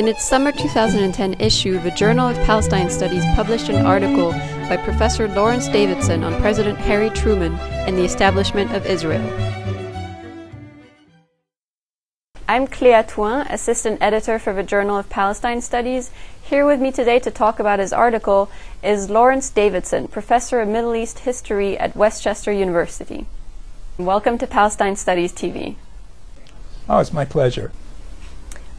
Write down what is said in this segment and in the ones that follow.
In its summer 2010 issue, the Journal of Palestine Studies published an article by Professor Lawrence Davidson on President Harry Truman and the establishment of Israel. I'm Cléa Thouin, Assistant Editor for the Journal of Palestine Studies. Here with me today to talk about his article is Lawrence Davidson, Professor of Middle East History at Westchester University. Welcome to Palestine Studies TV. Oh, it's my pleasure.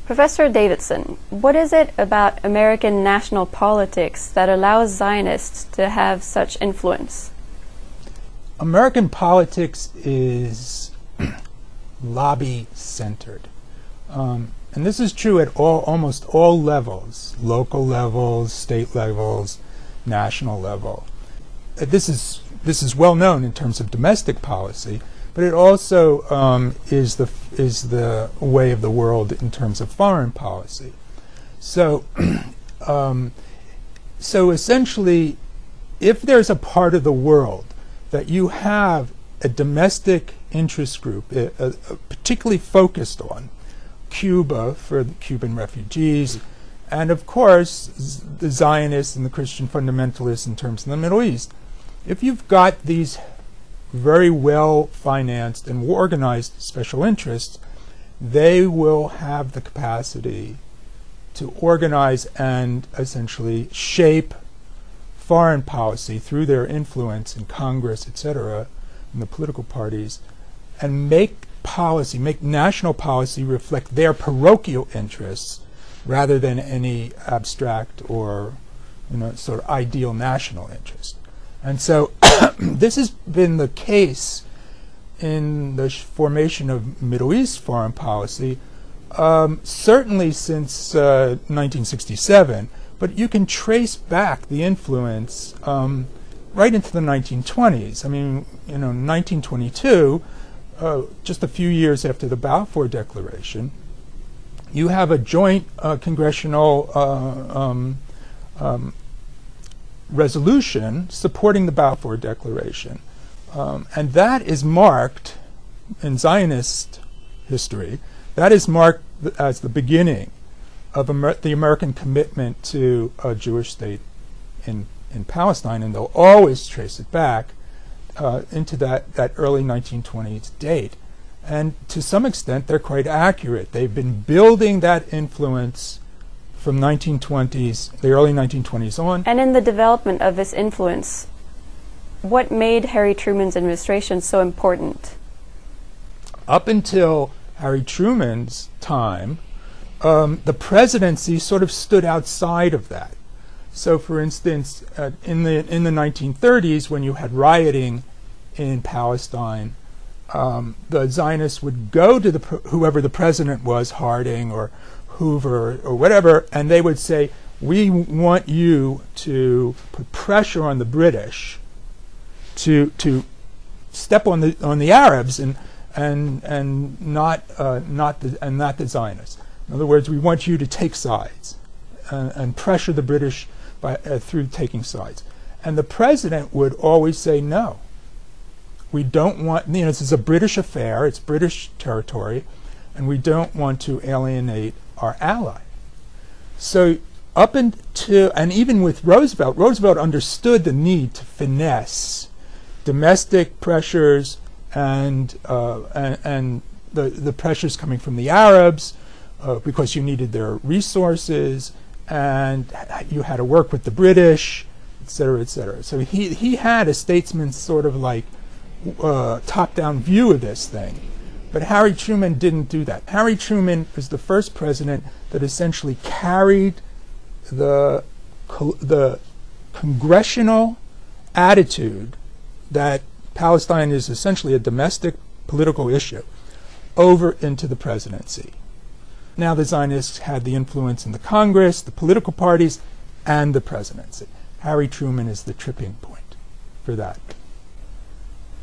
Professor Davidson, what is it about American national politics that allows Zionists to have such influence? American politics is lobby-centered. And this is true at almost all levels, local levels, state levels, national level. This is well known in terms of domestic policy, but it also is the way of the world in terms of foreign policy. So, so essentially, if there's a part of the world that you have a domestic interest group particularly focused on, Cuba for the Cuban refugees, and of course the Zionists and the Christian fundamentalists in terms of the Middle East, if you've got these very well financed and organized special interests, they will have the capacity to organize and essentially shape foreign policy through their influence in Congress, etc., and the political parties, and make policy, make national policy reflect their parochial interests rather than any abstract or sort of ideal national interest. And so this has been the case in the formation of Middle East foreign policy, certainly since 1967, but you can trace back the influence right into the 1920s. I mean, 1922, just a few years after the Balfour Declaration, you have a joint congressional resolution supporting the Balfour Declaration. And that is marked, in Zionist history, that is marked as the beginning of the American commitment to a Jewish state in Palestine, and they'll always trace it back into that early 1920s date. And to some extent, they're quite accurate. They've been building that influence from the early 1920s on. And in the development of this influence, what made Harry Truman's administration so important? Up until Harry Truman's time, the presidency sort of stood outside of that. So, for instance, in the 1930s, when you had rioting in Palestine, the Zionists would go to whoever the president was, Harding or Hoover or whatever, and they would say, "We want you to put pressure on the British to step on the Arabs and not the Zionists. In other words, we want you to take sides and pressure the British through taking sides." And the president would always say, "No, we don't want, this is a British affair, it's British territory, and we don't want to alienate our ally." So up until, and even with Roosevelt understood the need to finesse domestic pressures and the pressures coming from the Arabs because you needed their resources, and you had to work with the British, etc., etc. So he had a statesman's sort of like top-down view of this thing. But Harry Truman didn't do that. Harry Truman was the first president that essentially carried the congressional attitude that Palestine is essentially a domestic political issue over into the presidency. Now the Zionists had the influence in the Congress, the political parties, and the presidency. Harry Truman is the tripping point for that.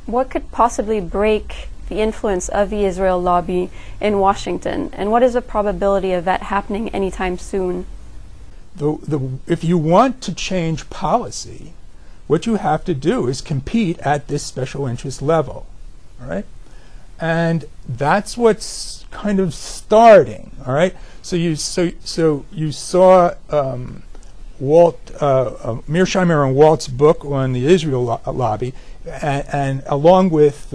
What could possibly break the influence of the Israel lobby in Washington, and what is the probability of that happening anytime soon? If you want to change policy, what you have to do is compete at this special interest level, all right? And that's what's kind of starting, all right? So you saw Mearsheimer and Walt's book on the Israel lobby, and along with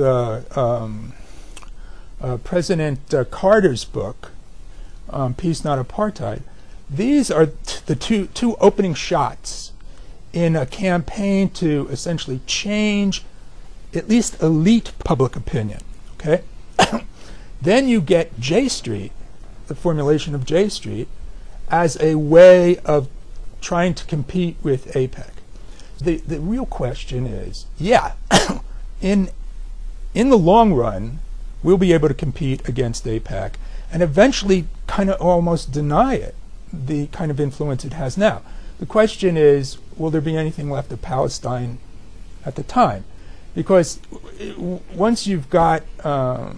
President Carter's book, Peace Not Apartheid. These are the two opening shots in a campaign to essentially change at least elite public opinion. Okay? Then you get J Street, the formulation of J Street, as a way of trying to compete with AIPAC. The real question is, yeah, in the long run, we'll be able to compete against AIPAC and eventually kind of almost deny it, the kind of influence it has now. The question is, will there be anything left of Palestine at the time? Because once you've got the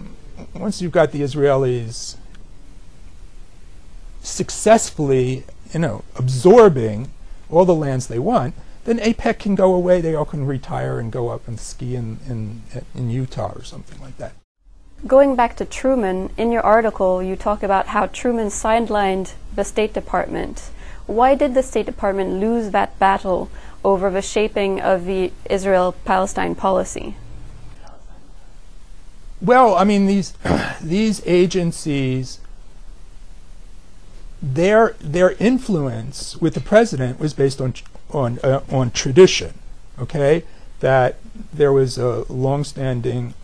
Israelis successfully, absorbing all the lands they want, then AIPAC can go away. They all can retire and go up and ski in Utah or something like that. Going back to Truman, in your article you talk about how Truman sidelined the State Department. Why did the State Department lose that battle over the shaping of the Israel-Palestine policy? Well, I mean, these agencies, their influence with the president was based on tradition. Okay, that there was a long-standing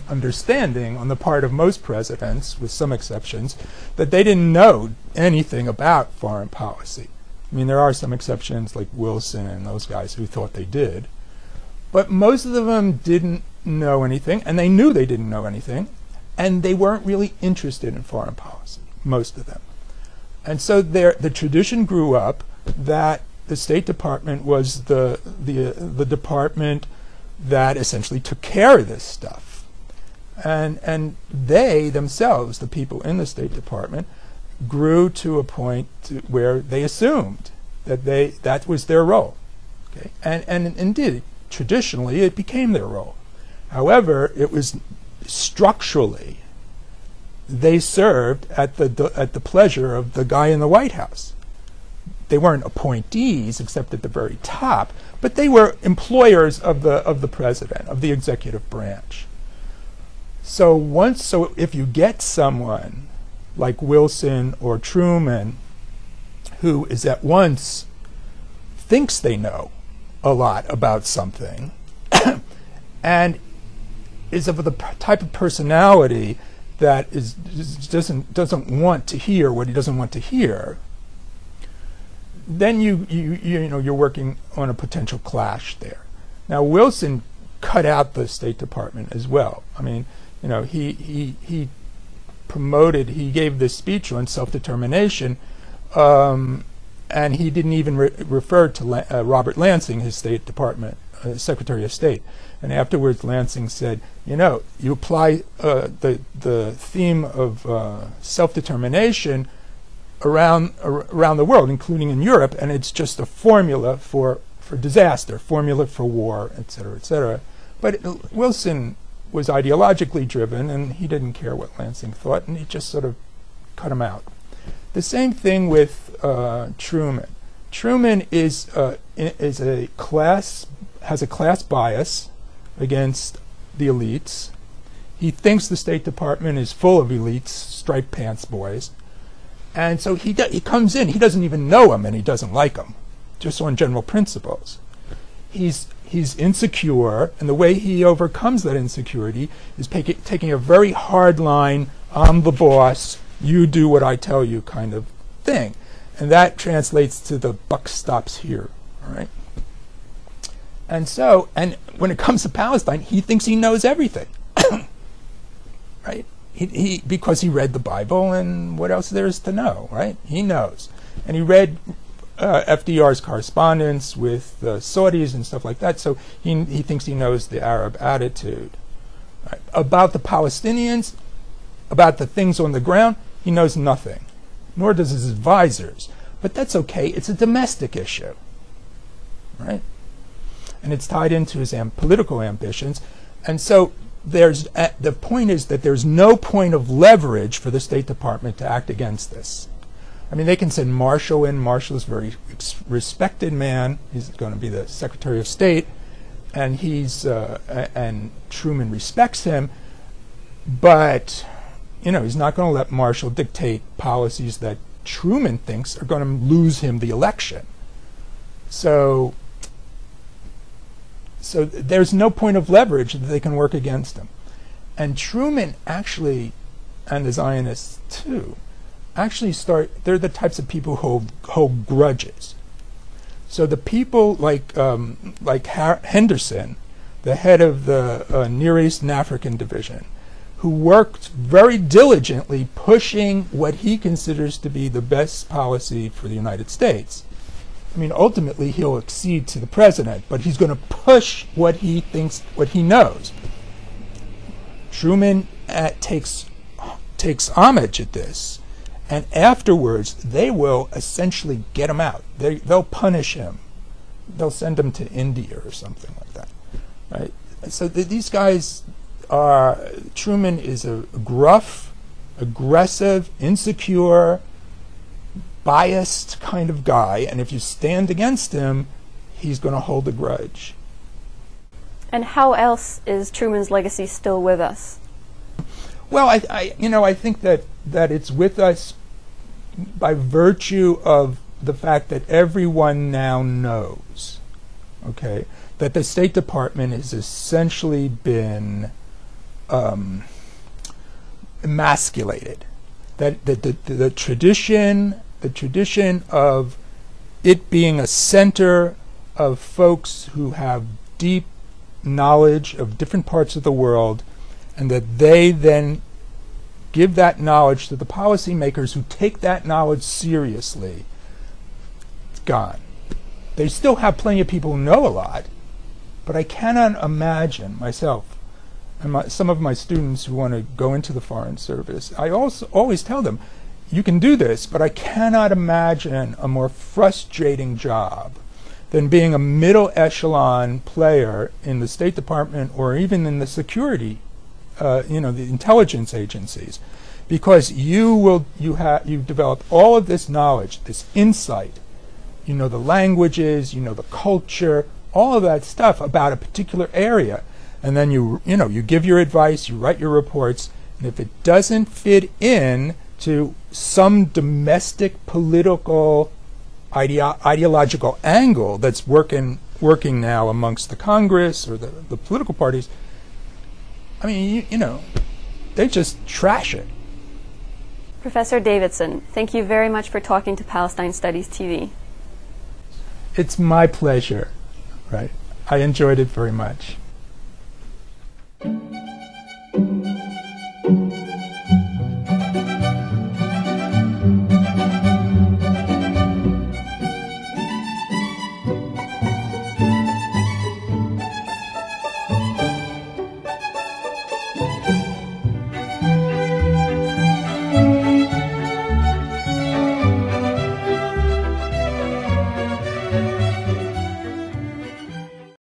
understanding on the part of most presidents, with some exceptions, that they didn't know anything about foreign policy. I mean, there are some exceptions like Wilson and those guys who thought they did, but most of them didn't know anything, and they knew they didn't know anything, and they weren't really interested in foreign policy, most of them. And so the tradition grew up that the State Department was the department that essentially took care of this stuff, and they themselves, the people in the State Department, grew to a point where they assumed that that was their role. Okay, and indeed, traditionally, it became their role. However, it was structurally, they served at the pleasure of the guy in the White House. They weren't appointees, except at the very top, but they were employers of the president, of the executive branch. So if you get someone like Wilson or Truman, who is at once thinks they know a lot about something, and is of the type of personality that doesn't want to hear what he doesn't want to hear, then you're working on a potential clash there. Now, Wilson cut out the State Department as well. I mean, he gave this speech on self-determination, and he didn't even refer to Robert Lansing, his State Department Secretary of State. And afterwards, Lansing said, you apply the theme of self-determination around the world, including in Europe, and it's just a formula for disaster, formula for war, et cetera, et cetera. But Wilson was ideologically driven, and he didn't care what Lansing thought, and he just sort of cut him out. The same thing with Truman. Truman has a class bias against the elites. He thinks the State Department is full of elites, striped pants boys. And so he comes in, he doesn't even know them, and he doesn't like them, just on general principles. He's insecure, and the way he overcomes that insecurity is taking a very hard line, I'm the boss, you do what I tell you kind of thing. And that translates to the buck stops here, all right? And when it comes to Palestine, he thinks he knows everything, right? Because he read the Bible, and what else there is to know, right? He knows. And he read FDR's correspondence with the Saudis and stuff like that, so he thinks he knows the Arab attitude. Right? About the Palestinians, about the things on the ground, he knows nothing, nor does his advisors. But that's okay, it's a domestic issue, right? And it's tied into his political ambitions. And so the point is that there's no point of leverage for the State Department to act against this. I mean, they can send Marshall in. Marshall is a very respected man. He's going to be the Secretary of State, and and Truman respects him. But he's not going to let Marshall dictate policies that Truman thinks are going to lose him the election. So there's no point of leverage that they can work against him. And Truman actually, and the Zionists too, actually they're the types of people who hold grudges. So the people like Henderson, the head of the Near East and African Division, who worked very diligently pushing what he considers to be the best policy for the United States. I mean, ultimately he'll accede to the president, but he's going to push what he thinks, what he knows. Truman takes homage at this, and afterwards they will essentially get him out. They'll punish him. They'll send him to India or something like that. Right? So these guys are. Truman is a gruff, aggressive, insecure, biased kind of guy, and if you stand against him, he's going to hold a grudge. And how else is Truman's legacy still with us? Well, I think that it's with us by virtue of the fact that everyone now knows, okay, that the State Department has essentially been emasculated. That the tradition of it being a center of folks who have deep knowledge of different parts of the world, and that they then give that knowledge to the policymakers who take that knowledge seriously, it's gone. They still have plenty of people who know a lot, but I cannot imagine myself, and some of my students who want to go into the Foreign Service, I also always tell them, you can do this, but I cannot imagine a more frustrating job than being a middle echelon player in the State Department or even in the security, the intelligence agencies, because you develop all of this knowledge, this insight, the languages, the culture, all of that stuff about a particular area, and then you give your advice, you write your reports, and if it doesn't fit in to some domestic political ideological angle that's working now amongst the Congress or the political parties, I mean, they just trash it. Professor Davidson, thank you very much for talking to Palestine Studies TV. It's my pleasure, right? I enjoyed it very much.